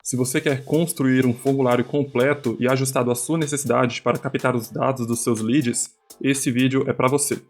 Se você quer construir um formulário completo e ajustado à sua necessidade para captar os dados dos seus leads, esse vídeo é para você.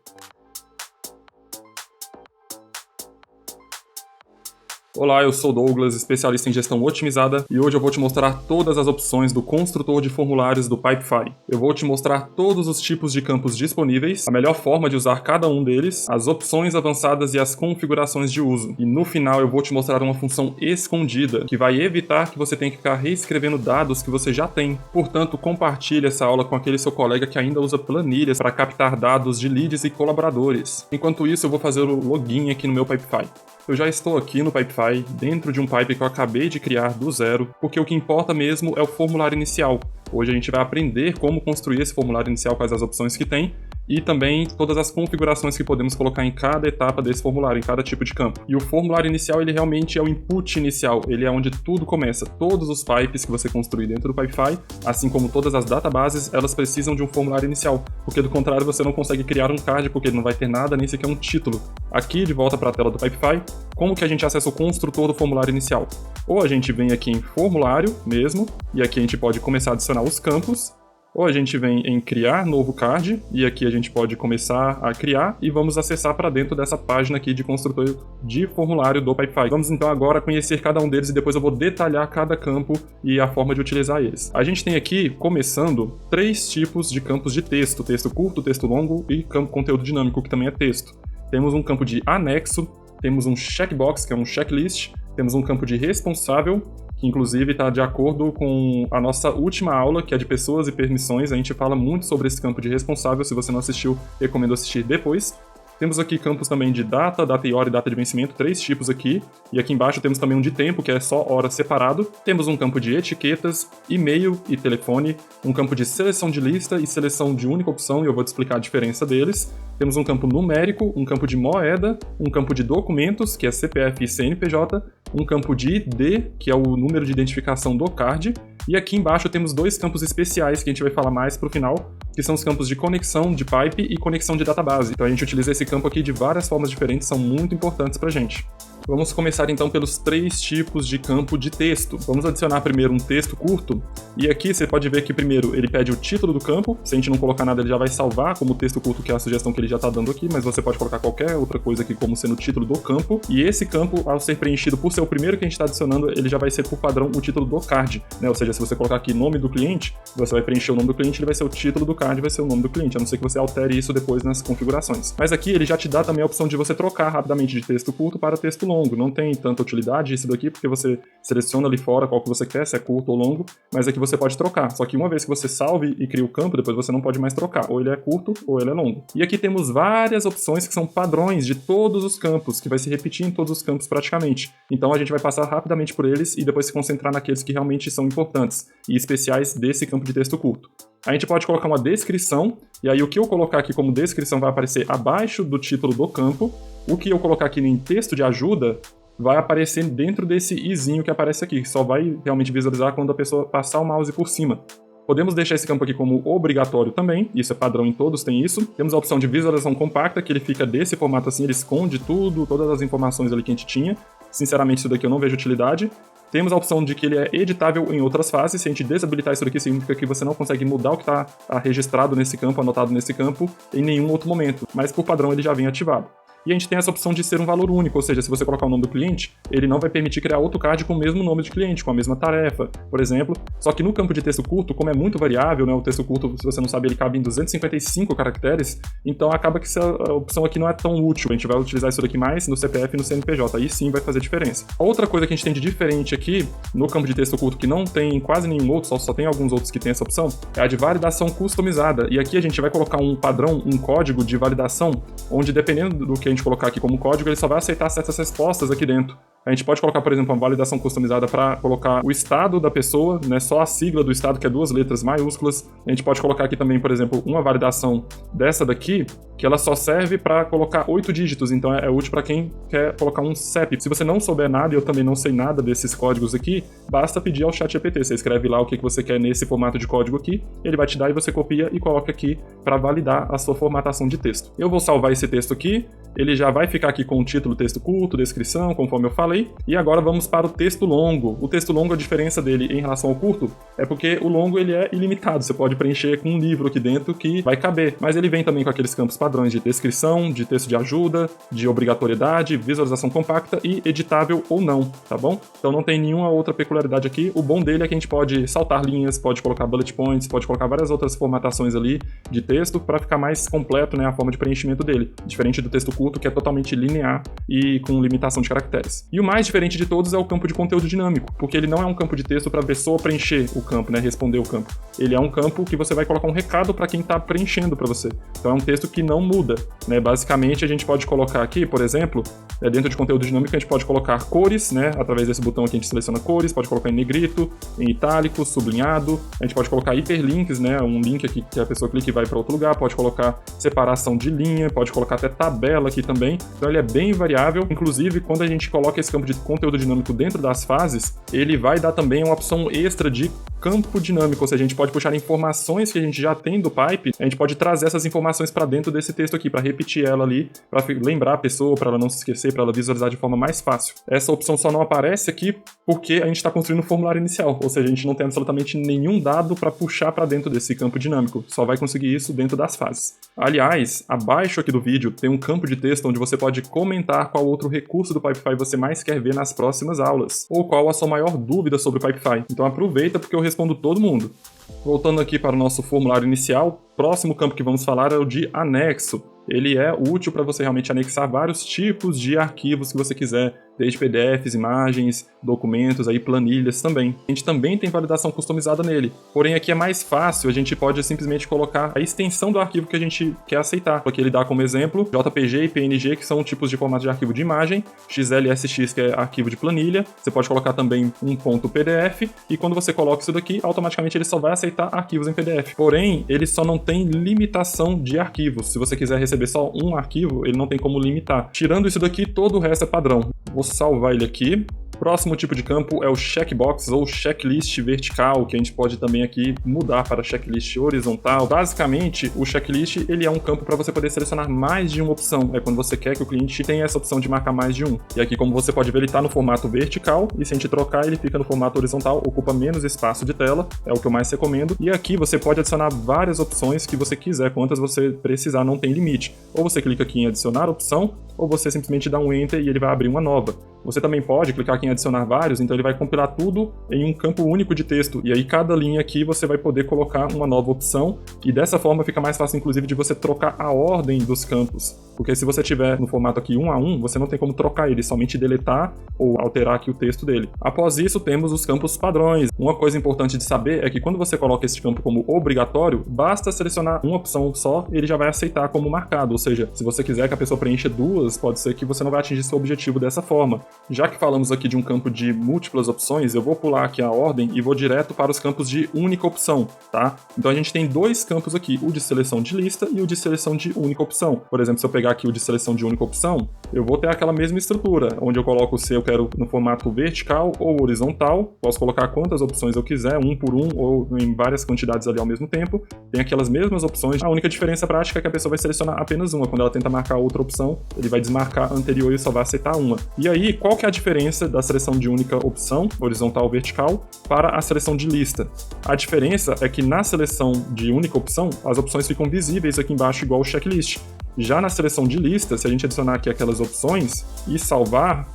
Olá, eu sou Douglas, especialista em gestão otimizada, e hoje eu vou te mostrar todas as opções do construtor de formulários do Pipefy. Eu vou te mostrar todos os tipos de campos disponíveis, a melhor forma de usar cada um deles, as opções avançadas e as configurações de uso. E no final eu vou te mostrar uma função escondida, que vai evitar que você tenha que ficar reescrevendo dados que você já tem. Portanto, compartilhe essa aula com aquele seu colega que ainda usa planilhas para captar dados de leads e colaboradores. Enquanto isso, eu vou fazer o login aqui no meu Pipefy. Eu já estou aqui no Pipefy, dentro de um pipe que eu acabei de criar do zero, porque o que importa mesmo é o formulário inicial. Hoje a gente vai aprender como construir esse formulário inicial, quais as opções que tem, e também todas as configurações que podemos colocar em cada etapa desse formulário, em cada tipo de campo. E o formulário inicial, ele realmente é o input inicial, ele é onde tudo começa. Todos os pipes que você construir dentro do Pipefy, assim como todas as databases, elas precisam de um formulário inicial, porque do contrário você não consegue criar um card, porque ele não vai ter nada, nem sequer um título. Aqui, de volta para a tela do Pipefy, como que a gente acessa o construtor do formulário inicial? Ou a gente vem aqui em formulário mesmo, e aqui a gente pode começar a adicionar os campos, ou a gente vem em criar novo card, e aqui a gente pode começar a criar, e vamos acessar para dentro dessa página aqui de construtor de formulário do Pipefy. Vamos então agora conhecer cada um deles, e depois eu vou detalhar cada campo e a forma de utilizar eles. A gente tem aqui, começando, 3 tipos de campos de texto: texto curto, texto longo e campo conteúdo dinâmico, que também é texto. Temos um campo de anexo, temos um checkbox, que é um checklist, temos um campo de responsável, que inclusive está de acordo com a nossa última aula, que é de pessoas e permissões. A gente fala muito sobre esse campo de responsável. Se você não assistiu, recomendo assistir depois. Temos aqui campos também de data e hora e data de vencimento, 3 tipos aqui. E aqui embaixo temos também um de tempo, que é só hora separado. Temos um campo de etiquetas, e-mail e telefone, um campo de seleção de lista e seleção de única opção, e eu vou te explicar a diferença deles. Temos um campo numérico, um campo de moeda, um campo de documentos, que é CPF e CNPJ, um campo de ID, que é o número de identificação do card, e aqui embaixo temos 2 campos especiais que a gente vai falar mais para o final, que são os campos de conexão de pipe e conexão de database. Então a gente utiliza esse campo aqui de várias formas diferentes, são muito importantes para a gente. Vamos começar então pelos 3 tipos de campo de texto. Vamos adicionar primeiro um texto curto, e aqui você pode ver que primeiro ele pede o título do campo. Se a gente não colocar nada, ele já vai salvar como texto curto, que é a sugestão que ele já está dando aqui, mas você pode colocar qualquer outra coisa aqui como sendo o título do campo. E esse campo, ao ser preenchido por ser o primeiro que a gente está adicionando, ele já vai ser por padrão o título do card, né? Ou seja, se você colocar aqui nome do cliente, você vai preencher o nome do cliente, ele vai ser o título do card, vai ser o nome do cliente, a não ser que você altere isso depois nas configurações. Mas aqui ele já te dá também a opção de você trocar rapidamente de texto curto para texto longo. Não tem tanta utilidade isso daqui, porque você seleciona ali fora qual que você quer, se é curto ou longo, mas aqui você pode trocar. Só que uma vez que você salve e cria o campo, depois você não pode mais trocar. Ou ele é curto ou ele é longo. E aqui temos várias opções que são padrões de todos os campos, que vai se repetir em todos os campos praticamente. Então a gente vai passar rapidamente por eles e depois se concentrar naqueles que realmente são importantes e especiais desse campo de texto curto. A gente pode colocar uma descrição, e aí o que eu colocar aqui como descrição vai aparecer abaixo do título do campo. O que eu colocar aqui em texto de ajuda vai aparecer dentro desse izinho que aparece aqui, que só vai realmente visualizar quando a pessoa passar o mouse por cima. Podemos deixar esse campo aqui como obrigatório também, isso é padrão em todos, tem isso. Temos a opção de visualização compacta, que ele fica desse formato assim, ele esconde tudo, todas as informações ali que a gente tinha. Sinceramente, isso daqui eu não vejo utilidade. Temos a opção de que ele é editável em outras fases. Se a gente desabilitar isso daqui, significa que você não consegue mudar o que está registrado nesse campo, anotado nesse campo, em nenhum outro momento. Mas por padrão ele já vem ativado. E a gente tem essa opção de ser um valor único, ou seja, se você colocar o nome do cliente, ele não vai permitir criar outro card com o mesmo nome de cliente, com a mesma tarefa, por exemplo. Só que no campo de texto curto, como é muito variável, né, o texto curto, se você não sabe, ele cabe em 255 caracteres, então acaba que essa opção aqui não é tão útil. A gente vai utilizar isso daqui mais no CPF e no CNPJ, aí sim vai fazer diferença. Outra coisa que a gente tem de diferente aqui, no campo de texto curto, que não tem quase nenhum outro, só tem alguns outros que tem essa opção, é a de validação customizada. E aqui a gente vai colocar um padrão, um código de validação, onde dependendo do que a gente colocar aqui como código, ele só vai aceitar certas respostas aqui dentro. A gente pode colocar, por exemplo, uma validação customizada para colocar o estado da pessoa, né, só a sigla do estado, que é 2 letras maiúsculas. A gente pode colocar aqui também, por exemplo, uma validação dessa daqui, que ela só serve para colocar 8 dígitos, então é útil para quem quer colocar um CEP. Se você não souber nada, e eu também não sei nada desses códigos aqui, basta pedir ao ChatGPT. Você escreve lá o que você quer nesse formato de código aqui, ele vai te dar e você copia e coloca aqui para validar a sua formatação de texto. Eu vou salvar esse texto aqui, ele já vai ficar aqui com o título texto curto, descrição, conforme eu falei, falei. E agora vamos para o texto longo. O texto longo, a diferença dele em relação ao curto é porque o longo ele é ilimitado. Você pode preencher com um livro aqui dentro que vai caber. Mas ele vem também com aqueles campos padrões de descrição, de texto de ajuda, de obrigatoriedade, visualização compacta e editável ou não, tá bom? Então não tem nenhuma outra peculiaridade aqui. O bom dele é que a gente pode saltar linhas, pode colocar bullet points, pode colocar várias outras formatações ali de texto para ficar mais completo, né, a forma de preenchimento dele. Diferente do texto curto, que é totalmente linear e com limitação de caracteres. E o mais diferente de todos é o campo de conteúdo dinâmico, porque ele não é um campo de texto para a pessoa preencher o campo, né, responder o campo. Ele é um campo que você vai colocar um recado para quem está preenchendo para você. Então é um texto que não muda, né? Basicamente a gente pode colocar aqui, por exemplo, dentro de conteúdo dinâmico a gente pode colocar cores, né? Através desse botão aqui a gente seleciona cores, pode colocar em negrito, em itálico, sublinhado, a gente pode colocar hiperlinks, né? Um link aqui que a pessoa clica e vai para outro lugar, pode colocar separação de linha, pode colocar até tabela aqui também. Então ele é bem variável, inclusive quando a gente coloca esse campo de conteúdo dinâmico dentro das fases, ele vai dar também uma opção extra de campo dinâmico, ou seja, a gente pode puxar informações que a gente já tem do pipe, a gente pode trazer essas informações para dentro desse texto aqui, para repetir ela ali, para lembrar a pessoa, para ela não se esquecer, para ela visualizar de forma mais fácil. Essa opção só não aparece aqui porque a gente está construindo um formulário inicial, ou seja, a gente não tem absolutamente nenhum dado para puxar para dentro desse campo dinâmico, só vai conseguir isso dentro das fases. Aliás, abaixo aqui do vídeo tem um campo de texto onde você pode comentar qual outro recurso do Pipefy você mais quer ver nas próximas aulas, ou qual a sua maior dúvida sobre o Pipefy. Então aproveita porque eu respondo todo mundo. Voltando aqui para o nosso formulário inicial, próximo campo que vamos falar é o de anexo. Ele é útil para você realmente anexar vários tipos de arquivos que você quiser, desde PDFs, imagens, documentos, aí planilhas também. A gente também tem validação customizada nele, porém aqui é mais fácil, a gente pode simplesmente colocar a extensão do arquivo que a gente quer aceitar. Aqui ele dá como exemplo JPG e PNG, que são tipos de formato de arquivo de imagem, XLSX, que é arquivo de planilha, você pode colocar também um ponto PDF, e quando você coloca isso daqui, automaticamente ele só vai aceitar arquivos em PDF. Porém, ele só não tem limitação de arquivos. Se você quiser receber só um arquivo, ele não tem como limitar. Tirando isso daqui, todo o resto é padrão. Vou salvar ele aqui. Próximo tipo de campo é o checkbox ou checklist vertical, que a gente pode também aqui mudar para checklist horizontal. Basicamente, o checklist ele é um campo para você poder selecionar mais de uma opção. É quando você quer que o cliente tenha essa opção de marcar mais de um. E aqui, como você pode ver, ele está no formato vertical, e se a gente trocar, ele fica no formato horizontal, ocupa menos espaço de tela, é o que eu mais recomendo. E aqui você pode adicionar várias opções que você quiser, quantas você precisar, não tem limite. Ou você clica aqui em adicionar opção, ou você simplesmente dá um enter e ele vai abrir uma nova. Você também pode clicar aqui em adicionar vários, então ele vai compilar tudo em um campo único de texto, e aí cada linha aqui você vai poder colocar uma nova opção, e dessa forma fica mais fácil inclusive de você trocar a ordem dos campos, porque se você tiver no formato aqui 1 a 1, você não tem como trocar ele, somente deletar ou alterar aqui o texto dele. Após isso temos os campos padrões. Uma coisa importante de saber é que quando você coloca esse campo como obrigatório, basta selecionar uma opção só, ele já vai aceitar como marcado, ou seja, se você quiser que a pessoa preencha duas, pode ser que você não vai atingir seu objetivo dessa forma. Já que falamos aqui de um campo de múltiplas opções, eu vou pular aqui a ordem e vou direto para os campos de única opção, tá? Então a gente tem dois campos aqui, o de seleção de lista e o de seleção de única opção. Por exemplo, se eu pegar aqui o de seleção de única opção, eu vou ter aquela mesma estrutura, onde eu coloco se eu quero no formato vertical ou horizontal, posso colocar quantas opções eu quiser, um por um ou em várias quantidades ali ao mesmo tempo, tem aquelas mesmas opções. A única diferença prática é que a pessoa vai selecionar apenas uma, quando ela tenta marcar outra opção, ele vai desmarcar a anterior e só vai aceitar uma. E aí, qual que é a diferença da seleção de única opção, horizontal ou vertical, para a seleção de lista? A diferença é que na seleção de única opção, as opções ficam visíveis aqui embaixo igual o checklist. Já na seleção de lista, se a gente adicionar aqui aquelas opções e salvar,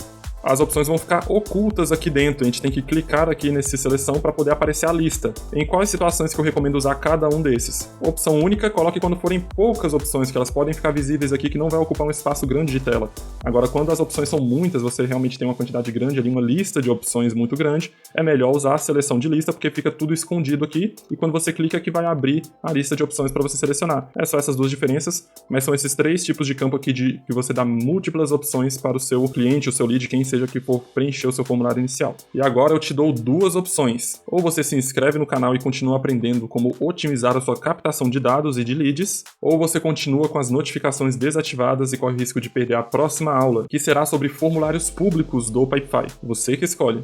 as opções vão ficar ocultas aqui dentro. A gente tem que clicar aqui nesse seleção para poder aparecer a lista. Em quais situações que eu recomendo usar cada um desses? Opção única, coloque quando forem poucas opções, que elas podem ficar visíveis aqui, que não vai ocupar um espaço grande de tela. Agora, quando as opções são muitas, você realmente tem uma quantidade grande ali, uma lista de opções muito grande, é melhor usar a seleção de lista, porque fica tudo escondido aqui, e quando você clica aqui vai abrir a lista de opções para você selecionar. É só essas duas diferenças, mas são esses três tipos de campo aqui que você dá múltiplas opções para o seu cliente, o seu lead, quem seja que for preencher o seu formulário inicial. E agora eu te dou duas opções. Ou você se inscreve no canal e continua aprendendo como otimizar a sua captação de dados e de leads, ou você continua com as notificações desativadas e corre o risco de perder a próxima aula, que será sobre formulários públicos do Pipefy. Você que escolhe.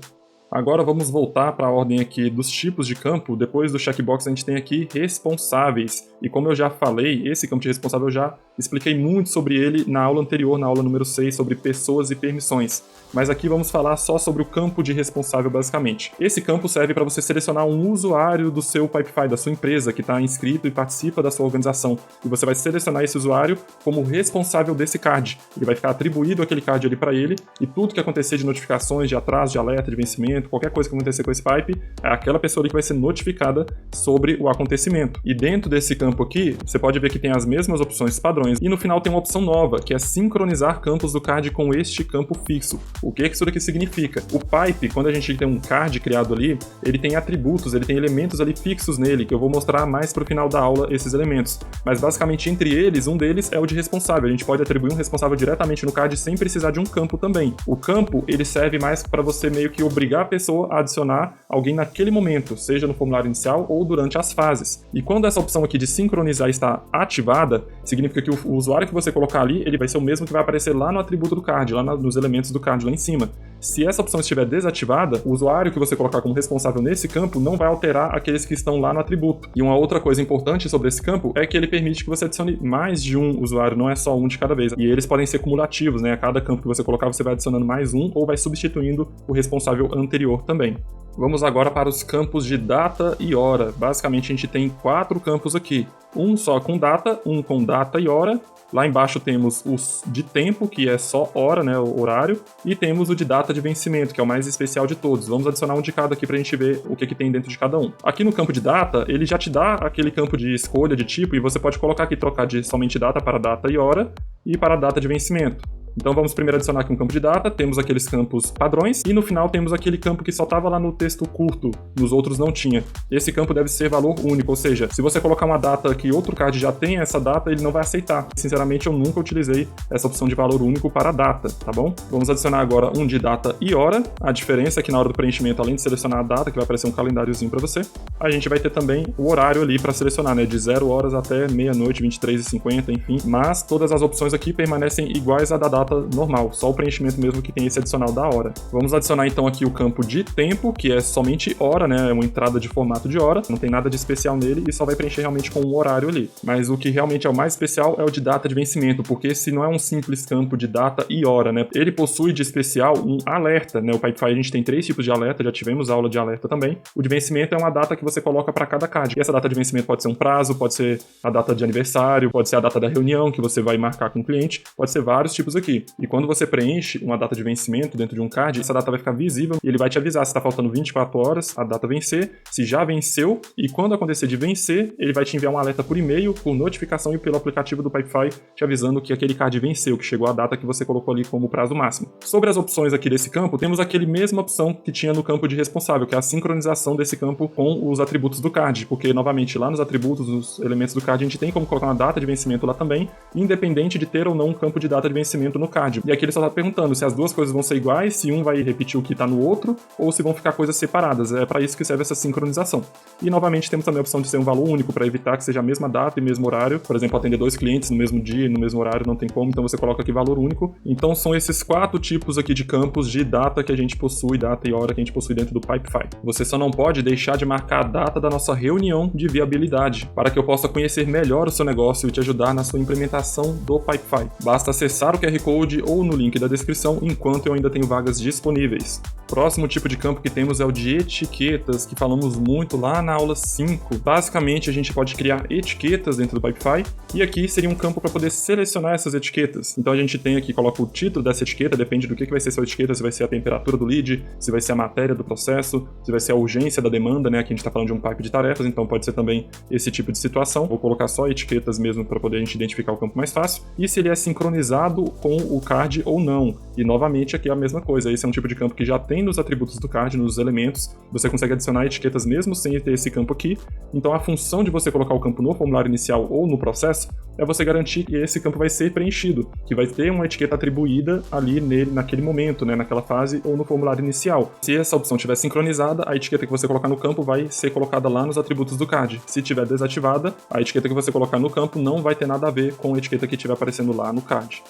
Agora vamos voltar para a ordem aqui dos tipos de campo. Depois do checkbox a gente tem aqui responsáveis. E como eu já falei, esse campo de responsável já Expliquei muito sobre ele na aula anterior, na aula número 6, sobre pessoas e permissões. Mas aqui vamos falar só sobre o campo de responsável, basicamente. Esse campo serve para você selecionar um usuário do seu Pipefy, da sua empresa, que está inscrito e participa da sua organização. E você vai selecionar esse usuário como responsável desse card. Ele vai ficar atribuído aquele card ali para ele, e tudo que acontecer de notificações, de atraso, de alerta, de vencimento, qualquer coisa que acontecer com esse pipe, é aquela pessoa ali que vai ser notificada sobre o acontecimento. E dentro desse campo aqui, você pode ver que tem as mesmas opções padrões, e no final tem uma opção nova, que é sincronizar campos do card com este campo fixo. O que isso daqui significa? O pipe, quando a gente tem um card criado ali, ele tem atributos, ele tem elementos ali fixos nele, que eu vou mostrar mais pro final da aula esses elementos. Mas basicamente entre eles, um deles é o de responsável. A gente pode atribuir um responsável diretamente no card sem precisar de um campo também. O campo, ele serve mais para você meio que obrigar a pessoa a adicionar alguém naquele momento, seja no formulário inicial ou durante as fases. E quando essa opção aqui de sincronizar está ativada, significa que o usuário que você colocar ali, ele vai ser o mesmo que vai aparecer lá no atributo do card, lá nos elementos do card lá em cima. Se essa opção estiver desativada, o usuário que você colocar como responsável nesse campo não vai alterar aqueles que estão lá no atributo. E uma outra coisa importante sobre esse campo é que ele permite que você adicione mais de um usuário, não é só um de cada vez. E eles podem ser cumulativos, né? A cada campo que você colocar, você vai adicionando mais um ou vai substituindo o responsável anterior também. Vamos agora para os campos de data e hora. Basicamente, a gente tem 4 campos aqui. Um só com data, um com data e hora. Lá embaixo temos os de tempo, que é só hora, né, o horário. E temos o de data de vencimento, que é o mais especial de todos. Vamos adicionar um de cada aqui para a gente ver o que tem dentro de cada um. Aqui no campo de data, ele já te dá aquele campo de escolha de tipo, e você pode colocar aqui, trocar de somente data para data e hora, e para data de vencimento. Então vamos primeiro adicionar aqui um campo de data, temos aqueles campos padrões, e no final temos aquele campo que só estava lá no texto curto, nos outros não tinha. Esse campo deve ser valor único, ou seja, se você colocar uma data que outro card já tem essa data, ele não vai aceitar. Sinceramente, eu nunca utilizei essa opção de valor único para data, tá bom? Vamos adicionar agora um de data e hora. A diferença é que na hora do preenchimento, além de selecionar a data, que vai aparecer um calendáriozinho para você, a gente vai ter também o horário ali para selecionar, né, de 0 horas até meia-noite, 23h50, enfim. Mas todas as opções aqui permanecem iguais à da data normal, só o preenchimento mesmo que tem esse adicional da hora. Vamos adicionar então aqui o campo de tempo, que é somente hora, né, é uma entrada de formato de hora, não tem nada de especial nele e só vai preencher realmente com um horário ali. Mas o que realmente é o mais especial é o de data de vencimento, porque esse não é um simples campo de data e hora, né, ele possui de especial um alerta, né, o Pipefy a gente tem 3 tipos de alerta, já tivemos aula de alerta também. O de vencimento é uma data que você coloca para cada card, e essa data de vencimento pode ser um prazo, pode ser a data de aniversário, pode ser a data da reunião que você vai marcar com o cliente, pode ser vários tipos aqui. E quando você preenche uma data de vencimento dentro de um card, essa data vai ficar visível e ele vai te avisar se está faltando 24 horas a data vencer, se já venceu, e quando acontecer de vencer, ele vai te enviar um alerta por e-mail, por notificação e pelo aplicativo do Pipefy, te avisando que aquele card venceu, que chegou a data que você colocou ali como prazo máximo. Sobre as opções aqui desse campo, temos aquele mesma opção que tinha no campo de responsável, que é a sincronização desse campo com os atributos do card, porque novamente lá nos atributos, nos elementos do card, a gente tem como colocar uma data de vencimento lá também, independente de ter ou não um campo de data de vencimento no card. E aqui ele só está perguntando se as duas coisas vão ser iguais, se um vai repetir o que está no outro, ou se vão ficar coisas separadas. É para isso que serve essa sincronização. E novamente temos também a opção de ser um valor único, para evitar que seja a mesma data e mesmo horário. Por exemplo, atender 2 clientes no mesmo dia e no mesmo horário não tem como, então você coloca aqui valor único. Então são esses 4 tipos aqui de campos de data que a gente possui, data e hora que a gente possui dentro do Pipefy. Você só não pode deixar de marcar a data da nossa reunião de viabilidade, para que eu possa conhecer melhor o seu negócio e te ajudar na sua implementação do Pipefy. Basta acessar o QR Code ou no link da descrição enquanto eu ainda tenho vagas disponíveis. Próximo tipo de campo que temos é o de etiquetas, que falamos muito lá na aula 5. Basicamente, a gente pode criar etiquetas dentro do Pipefy, e aqui seria um campo para poder selecionar essas etiquetas. Então a gente tem aqui, coloca o título dessa etiqueta, depende do que vai ser sua etiqueta, se vai ser a temperatura do lead, se vai ser a matéria do processo, se vai ser a urgência da demanda, né? Aqui a gente está falando de um pipe de tarefas, então pode ser também esse tipo de situação. Vou colocar só etiquetas mesmo para poder a gente identificar o campo mais fácil, e se ele é sincronizado com o card ou não. E novamente aqui é a mesma coisa, esse é um tipo de campo que já tem nos atributos do card, nos elementos, você consegue adicionar etiquetas mesmo sem ter esse campo aqui. Então a função de você colocar o campo no formulário inicial ou no processo é você garantir que esse campo vai ser preenchido, que vai ter uma etiqueta atribuída ali nele, naquele momento, né, naquela fase ou no formulário inicial. Se essa opção estiver sincronizada, a etiqueta que você colocar no campo vai ser colocada lá nos atributos do card. Se estiver desativada, a etiqueta que você colocar no campo não vai ter nada a ver com a etiqueta que estiver aparecendo lá no card.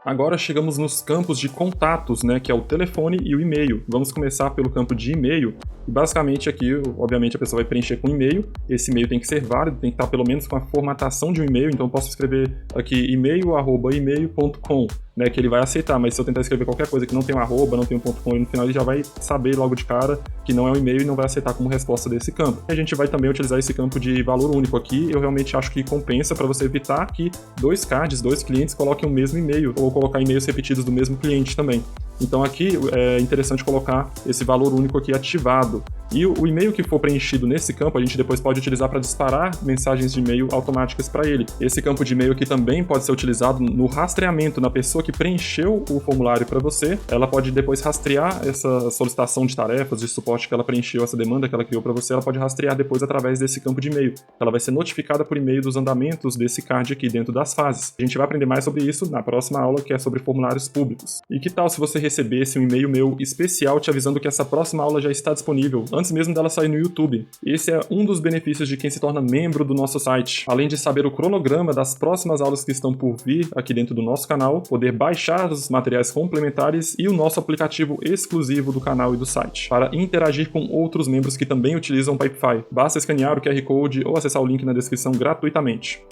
Agora chegamos nos campos de contatos, né, que é o telefone e o e-mail. Vamos começar pelo campo de e-mail. E basicamente aqui, obviamente, a pessoa vai preencher com e-mail. Esse e-mail tem que ser válido, tem que estar pelo menos com a formatação de um e-mail. Então eu posso escrever aqui e-mail@email.com, né, que ele vai aceitar. Mas se eu tentar escrever qualquer coisa que não tem um arroba, não tem um .com e no final, ele já vai saber logo de cara que não é um e-mail e não vai aceitar como resposta desse campo. E a gente vai também utilizar esse campo de valor único aqui. Eu realmente acho que compensa para você evitar que dois clientes coloquem o mesmo e-mail ou colocar e-mails repetidos do mesmo cliente também. Então aqui é interessante colocar esse valor único aqui ativado. E o e-mail que for preenchido nesse campo, a gente depois pode utilizar para disparar mensagens de e-mail automáticas para ele. Esse campo de e-mail aqui também pode ser utilizado no rastreamento na pessoa que preencheu o formulário para você. Ela pode depois rastrear essa solicitação de tarefas, de suporte que ela preencheu, essa demanda que ela criou para você, ela pode rastrear depois através desse campo de e-mail. Ela vai ser notificada por e-mail dos andamentos desse card aqui dentro das fases. A gente vai aprender mais sobre isso na próxima aula, que é sobre formulários públicos. E que tal se você recebesse um e-mail meu especial te avisando que essa próxima aula já está disponível, antes mesmo dela sair no YouTube? Esse é um dos benefícios de quem se torna membro do nosso site. Além de saber o cronograma das próximas aulas que estão por vir aqui dentro do nosso canal, poder baixar os materiais complementares e o nosso aplicativo exclusivo do canal e do site, para interagir com outros membros que também utilizam o Pipefy. Basta escanear o QR Code ou acessar o link na descrição gratuitamente.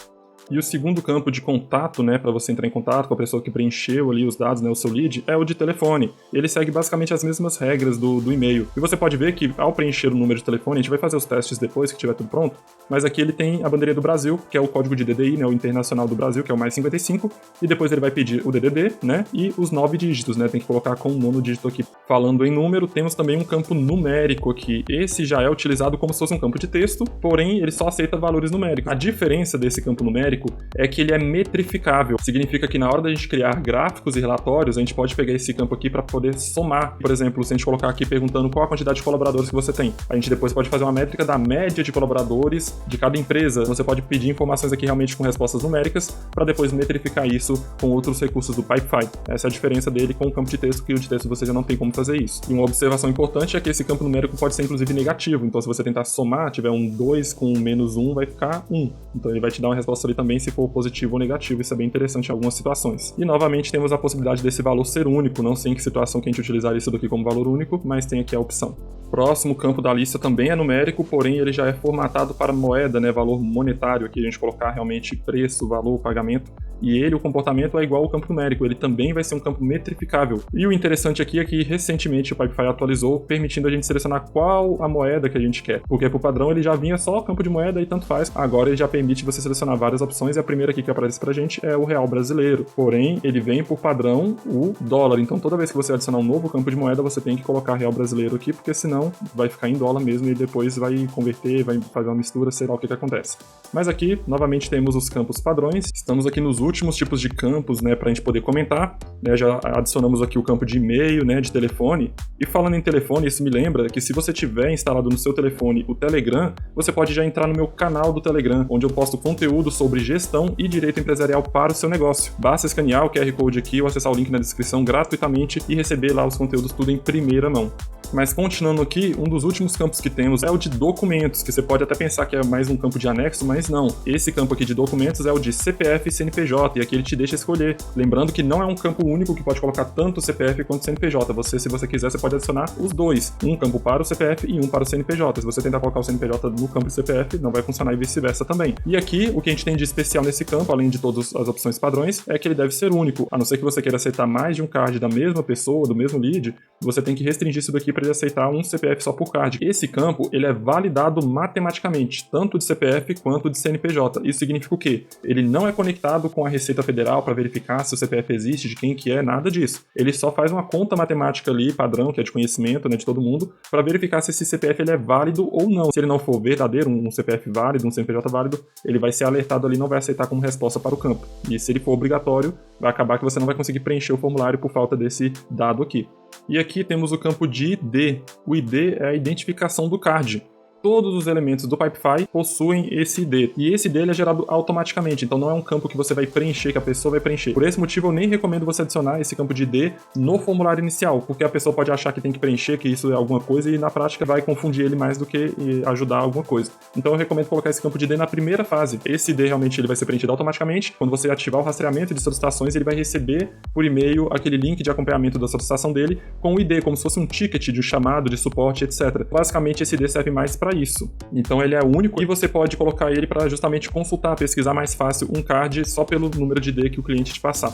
E o segundo campo de contato, né, para você entrar em contato com a pessoa que preencheu ali os dados, né, o seu lead, é o de telefone. Ele segue basicamente as mesmas regras do e-mail. E você pode ver que ao preencher o número de telefone, a gente vai fazer os testes depois que tiver tudo pronto, mas aqui ele tem a bandeirinha do Brasil, que é o código de DDI, né, o internacional do Brasil, que é o mais 55, e depois ele vai pedir o DDD, né, e os 9 dígitos, né, tem que colocar com o 9º dígito aqui. Falando em número, temos também um campo numérico aqui. Esse já é utilizado como se fosse um campo de texto, porém ele só aceita valores numéricos. A diferença desse campo numérico é que ele é metrificável. Significa que na hora da gente criar gráficos e relatórios, a gente pode pegar esse campo aqui para poder somar. Por exemplo, se a gente colocar aqui perguntando qual a quantidade de colaboradores que você tem, a gente depois pode fazer uma métrica da média de colaboradores de cada empresa. Você pode pedir informações aqui realmente com respostas numéricas para depois metrificar isso com outros recursos do Pipefy. Essa é a diferença dele com o campo de texto, que o de texto você já não tem como fazer isso. E uma observação importante é que esse campo numérico pode ser inclusive negativo. Então se você tentar somar, tiver um 2 com um menos 1, vai ficar 1. Então ele vai te dar uma resposta ali também se for positivo ou negativo. Isso é bem interessante em algumas situações. E novamente temos a possibilidade desse valor ser único. Não sei em que situação que a gente utilizaria isso daqui como valor único, mas tem aqui a opção. Próximo campo da lista também é numérico, porém ele já é formatado para moeda, né, valor monetário, aqui a gente colocar realmente preço, valor, pagamento, e ele, o comportamento é igual ao campo numérico, ele também vai ser um campo metrificável. E o interessante aqui é que recentemente o Pipefy atualizou, permitindo a gente selecionar qual a moeda que a gente quer, porque por padrão ele já vinha só campo de moeda e tanto faz, agora ele já permite você selecionar várias opções e a primeira aqui que aparece pra gente é o real brasileiro, porém ele vem por padrão o dólar, então toda vez que você adicionar um novo campo de moeda você tem que colocar real brasileiro aqui, porque senão vai ficar em dólar mesmo e depois vai converter, vai fazer uma mistura, sei lá o que acontece. Mas aqui, novamente, temos os campos padrões. Estamos aqui nos últimos tipos de campos, né, para a gente poder comentar. Né, já adicionamos aqui o campo de e-mail, né, de telefone. E falando em telefone, isso me lembra que se você tiver instalado no seu telefone o Telegram, você pode já entrar no meu canal do Telegram, onde eu posto conteúdo sobre gestão e direito empresarial para o seu negócio. Basta escanear o QR Code aqui ou acessar o link na descrição gratuitamente e receber lá os conteúdos tudo em primeira mão. Mas continuando aqui, um dos últimos campos que temos é o de documentos, que você pode até pensar que é mais um campo de anexo, mas não. Esse campo aqui de documentos é o de CPF e CNPJ, e aqui ele te deixa escolher. Lembrando que não é um campo único que pode colocar tanto o CPF quanto o CNPJ. Você, se você quiser, você pode adicionar os dois. Um campo para o CPF e um para o CNPJ. Se você tentar colocar o CNPJ no campo de CPF, não vai funcionar e vice-versa também. E aqui, o que a gente tem de especial nesse campo, além de todas as opções padrões, é que ele deve ser único. A não ser que você queira aceitar mais de um card da mesma pessoa, do mesmo lead, você tem que restringir isso daqui para ele aceitar um CPF só por card. Esse campo, ele é validado matematicamente, tanto de CPF quanto de CNPJ. Isso significa o quê? Ele não é conectado com a Receita Federal para verificar se o CPF existe, de quem que é, nada disso. Ele só faz uma conta matemática ali, padrão, que é de conhecimento, né, de todo mundo, para verificar se esse CPF ele é válido ou não. Se ele não for verdadeiro, um CPF válido, um CNPJ válido, ele vai ser alertado ali e não vai aceitar como resposta para o campo. E se ele for obrigatório, vai acabar que você não vai conseguir preencher o formulário por falta desse dado aqui. E aqui temos o campo de ID. O ID é a identificação do card. todos os elementos do Pipefy possuem esse ID. E esse ID ele é gerado automaticamente, então não é um campo que você vai preencher, que a pessoa vai preencher. Por esse motivo, eu nem recomendo você adicionar esse campo de ID no formulário inicial, porque a pessoa pode achar que tem que preencher, que isso é alguma coisa, e na prática vai confundir ele mais do que ajudar alguma coisa. Então eu recomendo colocar esse campo de ID na primeira fase. Esse ID realmente ele vai ser preenchido automaticamente. Quando você ativar o rastreamento de solicitações, ele vai receber por e-mail aquele link de acompanhamento da solicitação dele com o ID, como se fosse um ticket de chamado, de suporte, etc. Basicamente, esse ID serve mais para isso. Então ele é único e você pode colocar ele para justamente consultar, pesquisar mais fácil um card só pelo número de ID que o cliente te passar.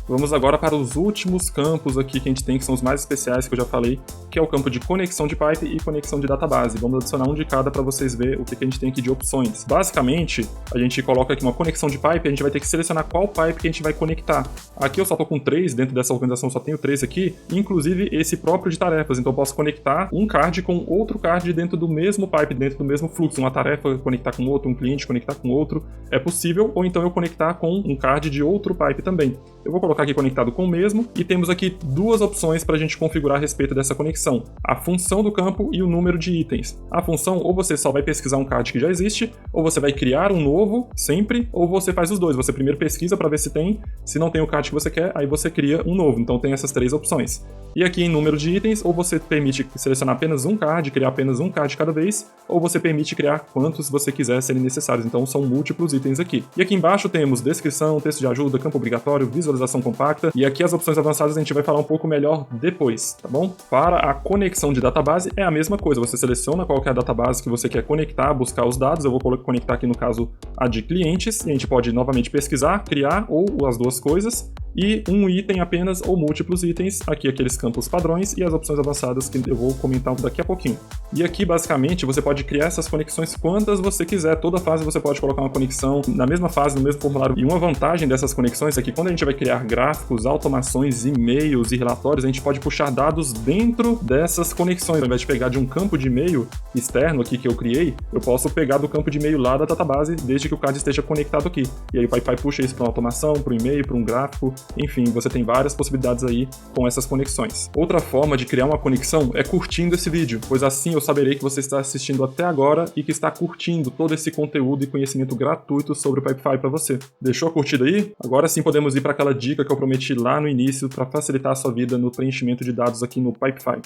Vamos agora para os últimos campos aqui que a gente tem, que são os mais especiais que eu já falei, que é o campo de conexão de pipe e conexão de database. Vamos adicionar um de cada para vocês verem o que a gente tem aqui de opções. Basicamente, a gente coloca aqui uma conexão de pipe, a gente vai ter que selecionar qual pipe que a gente vai conectar. Aqui eu só estou com 3, dentro dessa organização só tenho 3 aqui, inclusive esse próprio de tarefas, então eu posso conectar um card com outro card dentro do mesmo pipe, dentro do mesmo fluxo, uma tarefa conectar com outro, um cliente conectar com outro, é possível, ou então eu conectar com um card de outro pipe também. Eu vou colocar aqui conectado com o mesmo, e temos aqui duas opções para a gente configurar a respeito dessa conexão: a função do campo e o número de itens. A função, ou você só vai pesquisar um card que já existe, ou você vai criar um novo, sempre, ou você faz os dois. Você primeiro pesquisa para ver se tem, se não tem o card que você quer, aí você cria um novo. Então tem essas 3 opções. E aqui em número de itens, ou você permite selecionar apenas um card, criar apenas um card cada vez, ou você permite criar quantos você quiser serem necessários. Então são múltiplos itens aqui. E aqui embaixo temos descrição, texto de ajuda, campo obrigatório, visualização compacta, e aqui as opções avançadas a gente vai falar um pouco melhor depois, tá bom? Para a conexão de database é a mesma coisa, você seleciona qual que é a database que você quer conectar, buscar os dados. Eu vou conectar aqui no caso a de clientes, e a gente pode novamente pesquisar, criar, ou as duas coisas, e um item apenas ou múltiplos itens, aqui aqueles campos padrões e as opções avançadas que eu vou comentar daqui a pouquinho. E aqui basicamente você pode criar essas conexões quantas você quiser, toda fase você pode colocar uma conexão na mesma fase, no mesmo formulário. E uma vantagem dessas conexões é que quando a gente vai criar gráficos, automações, e-mails e relatórios, a gente pode puxar dados dentro dessas conexões. Ao invés de pegar de um campo de e-mail externo aqui que eu criei, eu posso pegar do campo de e-mail lá da database, desde que o card esteja conectado aqui. E aí o Pipefy puxa isso para uma automação, para um e-mail, para um gráfico. Enfim, você tem várias possibilidades aí com essas conexões. Outra forma de criar uma conexão é curtindo esse vídeo, pois assim eu saberei que você está assistindo até agora e que está curtindo todo esse conteúdo e conhecimento gratuito sobre o Pipefy para você. Deixou a curtida aí? Agora sim podemos ir para aquela dica que eu prometi lá no início para facilitar a sua vida no preenchimento de dados aqui no Pipefy.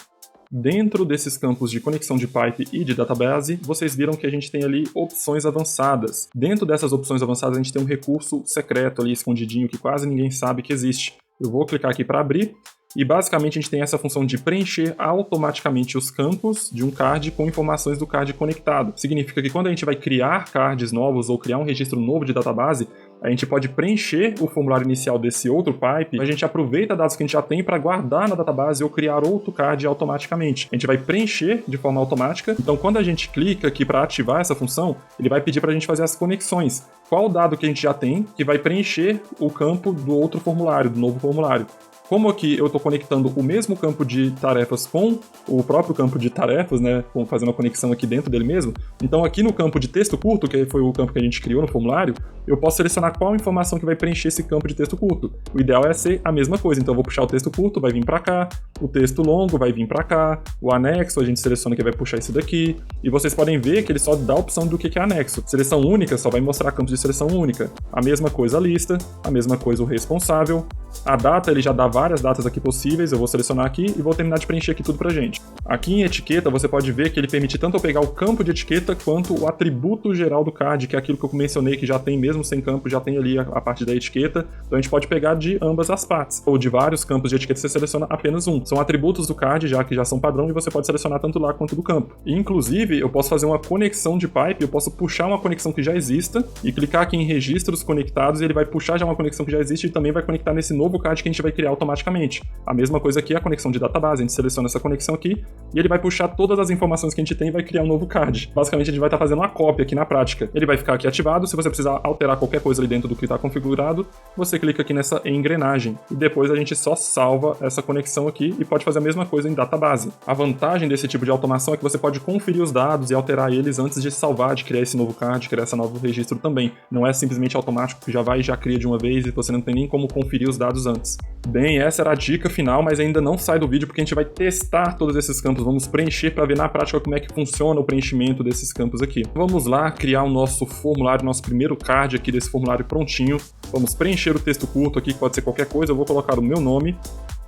Dentro desses campos de conexão de pipe e de database, vocês viram que a gente tem ali opções avançadas. Dentro dessas opções avançadas, a gente tem um recurso secreto ali, escondidinho, que quase ninguém sabe que existe. Eu vou clicar aqui para abrir, e basicamente a gente tem essa função de preencher automaticamente os campos de um card com informações do card conectado. Significa que quando a gente vai criar cards novos ou criar um registro novo de database, a gente pode preencher o formulário inicial desse outro pipe, a gente aproveita dados que a gente já tem para guardar na database ou criar outro card automaticamente. A gente vai preencher de forma automática, então quando a gente clica aqui para ativar essa função, ele vai pedir para a gente fazer as conexões. Qual o dado que a gente já tem que vai preencher o campo do outro formulário, do novo formulário. Como aqui eu estou conectando o mesmo campo de tarefas com o próprio campo de tarefas, né, fazendo a conexão aqui dentro dele mesmo, então aqui no campo de texto curto, que foi o campo que a gente criou no formulário, eu posso selecionar qual informação que vai preencher esse campo de texto curto. O ideal é ser a mesma coisa, então eu vou puxar o texto curto, vai vir para cá, o texto longo vai vir para cá, o anexo a gente seleciona que vai puxar esse daqui, e vocês podem ver que ele só dá a opção do que é anexo. Seleção única só vai mostrar campos de seleção única. A mesma coisa a lista, a mesma coisa o responsável. A data ele já dá várias datas aqui possíveis, eu vou selecionar aqui e vou terminar de preencher aqui tudo pra gente. Aqui em etiqueta você pode ver que ele permite tanto eu pegar o campo de etiqueta quanto o atributo geral do card, que é aquilo que eu mencionei que já tem mesmo sem campo, já tem ali a parte da etiqueta, então a gente pode pegar de ambas as partes, ou de vários campos de etiqueta você seleciona apenas um. São atributos do card já que já são padrão e você pode selecionar tanto lá quanto do campo. E, inclusive eu posso fazer uma conexão de pipe, eu posso puxar uma conexão que já exista e clicar aqui em registros conectados e ele vai puxar já uma conexão que já existe e também vai conectar nesse novo card que a gente vai criar automaticamente. A mesma coisa aqui é a conexão de database, a gente seleciona essa conexão aqui e ele vai puxar todas as informações que a gente tem e vai criar um novo card. Basicamente a gente vai estar fazendo uma cópia aqui na prática. Ele vai ficar aqui ativado, se você precisar alterar qualquer coisa ali dentro do que está configurado, você clica aqui nessa engrenagem e depois a gente só salva essa conexão aqui e pode fazer a mesma coisa em database. A vantagem desse tipo de automação é que você pode conferir os dados e alterar eles antes de salvar, de criar esse novo card, criar esse novo registro também. Não é simplesmente automático que já vai e já cria de uma vez e você não tem nem como conferir os dados visualizados antes. Bem, essa era a dica final, mas ainda não sai do vídeo porque a gente vai testar todos esses campos, vamos preencher para ver na prática como é que funciona o preenchimento desses campos aqui. Vamos lá criar o nosso formulário, nosso primeiro card aqui desse formulário prontinho. Vamos preencher o texto curto aqui, que pode ser qualquer coisa, eu vou colocar o meu nome.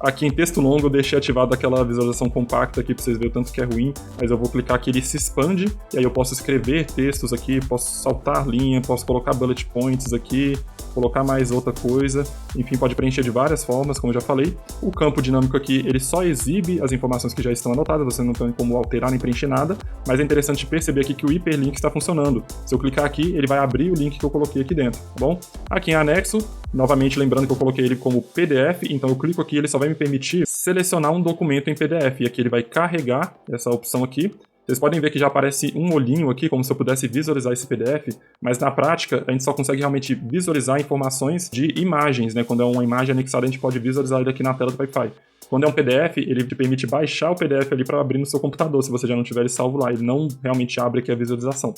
Aqui em texto longo eu deixei ativado aquela visualização compacta aqui para vocês verem o tanto que é ruim, mas eu vou clicar aqui, ele se expande, e aí eu posso escrever textos aqui, posso saltar linha, posso colocar bullet points aqui, colocar mais outra coisa, enfim, pode preencher de várias formas, como eu já falei. O campo dinâmico aqui, ele só exibe as informações que já estão anotadas, você não tem como alterar nem preencher nada, mas é interessante perceber aqui que o hiperlink está funcionando. Se eu clicar aqui, ele vai abrir o link que eu coloquei aqui dentro, tá bom? Aqui em anexo, novamente lembrando que eu coloquei ele como PDF, então eu clico aqui, ele só vai me permitir selecionar um documento em PDF, e aqui ele vai carregar essa opção aqui. Vocês podem ver que já aparece um olhinho aqui, como se eu pudesse visualizar esse PDF, mas na prática a gente só consegue realmente visualizar informações de imagens, né? Quando é uma imagem anexada, a gente pode visualizar ele aqui na tela do Pipefy. Quando é um PDF, ele te permite baixar o PDF ali para abrir no seu computador, se você já não tiver ele salvo lá, ele não realmente abre aqui a visualização.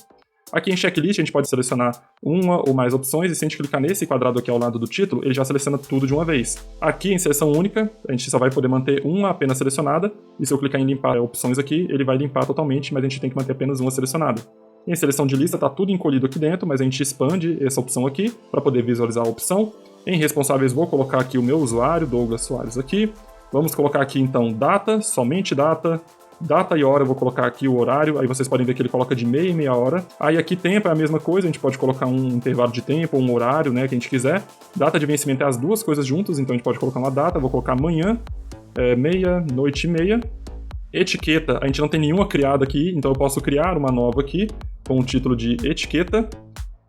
Aqui em checklist a gente pode selecionar uma ou mais opções, e se a gente clicar nesse quadrado aqui ao lado do título, ele já seleciona tudo de uma vez. Aqui em seleção única, a gente só vai poder manter uma apenas selecionada, e se eu clicar em limpar opções aqui, ele vai limpar totalmente, mas a gente tem que manter apenas uma selecionada. Em seleção de lista está tudo encolhido aqui dentro, mas a gente expande essa opção aqui para poder visualizar a opção. Em responsáveis vou colocar aqui o meu usuário, Douglas Soares aqui. Vamos colocar aqui então data, somente data. Data e hora, eu vou colocar aqui o horário, aí vocês podem ver que ele coloca de meia em meia hora. Aí aqui tempo é a mesma coisa, a gente pode colocar um intervalo de tempo, ou um horário, né, que a gente quiser. Data de vencimento é as duas coisas juntas, então a gente pode colocar uma data, vou colocar manhã, meia, noite e meia. Etiqueta, a gente não tem nenhuma criada aqui, então eu posso criar uma nova aqui, com o título de etiqueta.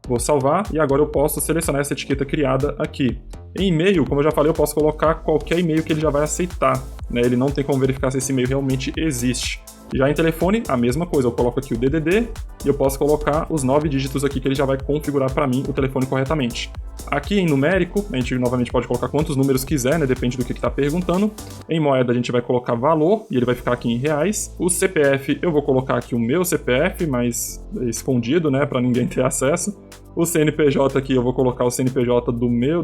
Vou salvar, e agora eu posso selecionar essa etiqueta criada aqui. Em e-mail, como eu já falei, eu posso colocar qualquer e-mail que ele já vai aceitar, né? Ele não tem como verificar se esse e-mail realmente existe. Já em telefone, a mesma coisa, eu coloco aqui o DDD e eu posso colocar os 9 dígitos aqui que ele já vai configurar para mim o telefone corretamente. Aqui em numérico, a gente novamente pode colocar quantos números quiser, né? Depende do que está perguntando. Em moeda a gente vai colocar valor e ele vai ficar aqui em reais. O CPF, eu vou colocar aqui o meu CPF, mas escondido, né? Para ninguém ter acesso. O CNPJ aqui, eu vou colocar o CNPJ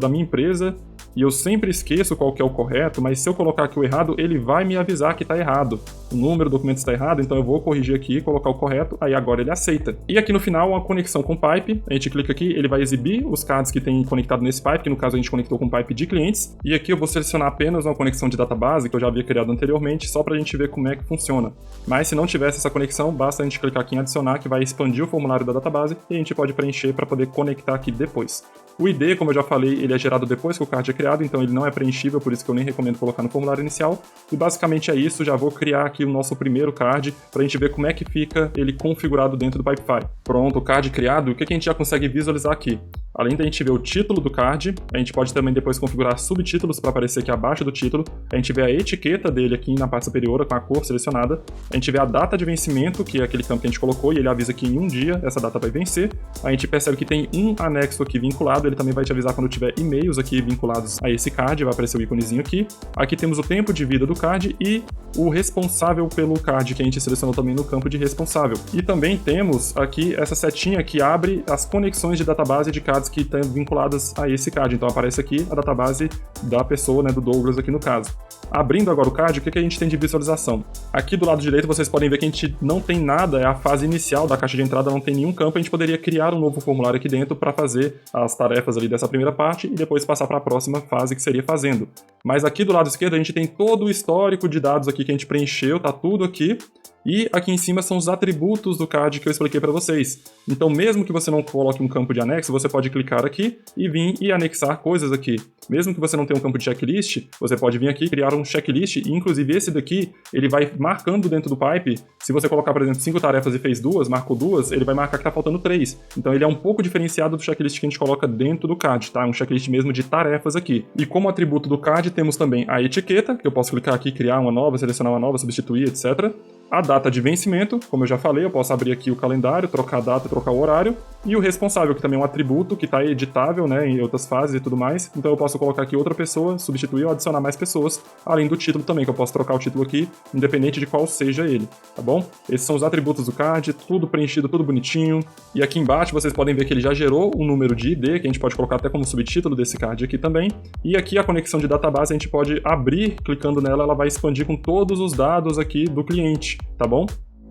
da minha empresa, e eu sempre esqueço qual que é o correto, mas se eu colocar aqui o errado, ele vai me avisar que está errado. O número do documento está errado, então eu vou corrigir aqui e colocar o correto, aí agora ele aceita. E aqui no final, uma conexão com o Pipe, a gente clica aqui, ele vai exibir os cards que tem conectado nesse Pipe, que no caso a gente conectou com o Pipe de clientes, e aqui eu vou selecionar apenas uma conexão de database, que eu já havia criado anteriormente, só para a gente ver como é que funciona. Mas se não tivesse essa conexão, basta a gente clicar aqui em adicionar, que vai expandir o formulário da database, e a gente pode preencher para poder conectar aqui depois. O ID, como eu já falei, ele é gerado depois que o card é criado, então ele não é preenchível, por isso que eu nem recomendo colocar no formulário inicial. E basicamente é isso, já vou criar aqui o nosso primeiro card para a gente ver como é que fica ele configurado dentro do Pipefy. Pronto, o card criado, o que a gente já consegue visualizar aqui? Além da gente ver o título do card, a gente pode também depois configurar subtítulos para aparecer aqui abaixo do título. A gente vê a etiqueta dele aqui na parte superior com a cor selecionada. A gente vê a data de vencimento, que é aquele campo que a gente colocou, e ele avisa que em um dia essa data vai vencer. A gente percebe que tem um anexo aqui vinculado, ele também vai te avisar quando tiver e-mails aqui vinculados a esse card, vai aparecer o íconezinho aqui. Aqui temos o tempo de vida do card e o responsável pelo card, que a gente selecionou também no campo de responsável. E também temos aqui essa setinha que abre as conexões de database de cards que estão vinculadas a esse card. Então aparece aqui a database da pessoa, né, do Douglas aqui no caso. Abrindo agora o card, o que a gente tem de visualização? Aqui do lado direito vocês podem ver que a gente não tem nada, é a fase inicial da caixa de entrada, não tem nenhum campo, a gente poderia criar um novo formulário aqui dentro para fazer as tarefas ali dessa primeira parte e depois passar para a próxima fase, que seria fazendo. Mas aqui do lado esquerdo a gente tem todo o histórico de dados aqui que a gente preencheu, tá tudo aqui. E aqui em cima são os atributos do card que eu expliquei para vocês. Então, mesmo que você não coloque um campo de anexo, você pode clicar aqui e vir e anexar coisas aqui. Mesmo que você não tenha um campo de checklist, você pode vir aqui e criar um checklist, e inclusive esse daqui, ele vai marcando dentro do Pipe. Se você colocar, por exemplo, 5 tarefas e fez 2, marcou 2, ele vai marcar que tá faltando 3. Então ele é um pouco diferenciado do checklist que a gente coloca dentro do card, tá? Um checklist mesmo de tarefas aqui. E como atributo do card, temos também a etiqueta, que eu posso clicar aqui, criar uma nova, selecionar uma nova, substituir, etc. a data de vencimento, como eu já falei, eu posso abrir aqui o calendário, trocar a data, trocar o horário, e o responsável, que também é um atributo que está editável, né, em outras fases e tudo mais. Então eu posso colocar aqui outra pessoa, substituir ou adicionar mais pessoas, além do título também, que eu posso trocar o título aqui, independente de qual seja ele, tá bom? Esses são os atributos do card, tudo preenchido, tudo bonitinho. E aqui embaixo vocês podem ver que ele já gerou um número de ID, que a gente pode colocar até como subtítulo desse card aqui também. E aqui a conexão de database a gente pode abrir, clicando nela, ela vai expandir com todos os dados aqui do cliente, tá bom?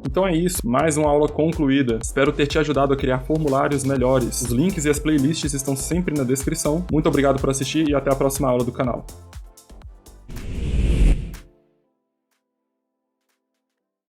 Então é isso, mais uma aula concluída. Espero ter te ajudado a criar formulários melhores. Os links e as playlists estão sempre na descrição. Muito obrigado por assistir e até a próxima aula do canal.